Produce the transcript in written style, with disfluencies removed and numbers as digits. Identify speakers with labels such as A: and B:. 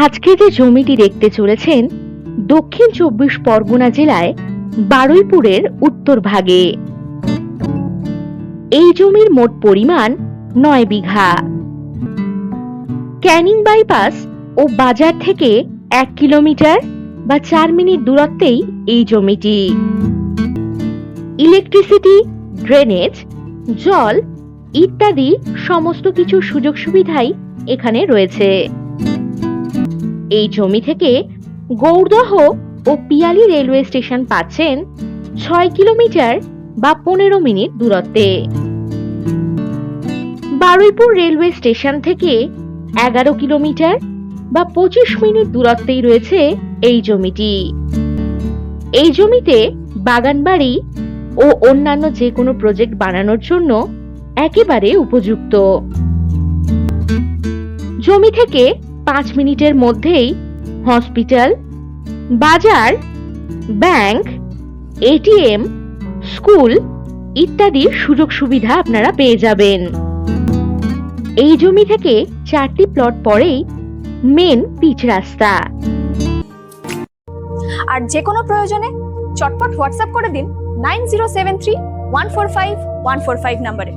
A: আজকে যে জমিটি দেখতে চলেছেন দক্ষিণ ২৪ পরগনা জেলায় বারুইপুরের উত্তর ভাগে। এই জমির মোট পরিমাণ ৯ বিঘা। ক্যানিং বাইপাস ও বাজার থেকে ১ কিলোমিটার বা ৪ মিনিট দূরত্বেই এই জমিটি। ইলেকট্রিসিটি, ড্রেনেজ, জল ইত্যাদি সমস্ত কিছু সুযোগ সুবিধাই এখানে রয়েছে। এই জমি থেকে গৌরদহ ও পিয়ালি রেলওয়ে স্টেশন পাচ্ছেন ৬ কিলোমিটার বা ১৫ মিনিট দূরত্বে। বারুইপুর রেলওয়ে স্টেশন থেকে ১১ কিলোমিটার বা ২৫ মিনিট দূরত্বেই রয়েছে এই জমিটি। এই জমিতে বাগানবাড়ি ও অন্যান্য যে কোনো প্রজেক্ট বানানোর জন্য একেবারে উপযুক্ত। জমি থেকে ৫ মিনিটের মধ্যেই হসপিটাল, বাজার, ব্যাংক, এটিএম, স্কুল ইত্যাদি সুযোগ সুবিধা আপনারা পেয়ে যাবেন। এই জমি থেকে ৪টি প্লট পরেই মেন পিচ রাস্তা।
B: আর যে কোনো প্রয়োজনে চটপট হোয়াটসঅ্যাপ করে দিন 9073145145 নম্বরে।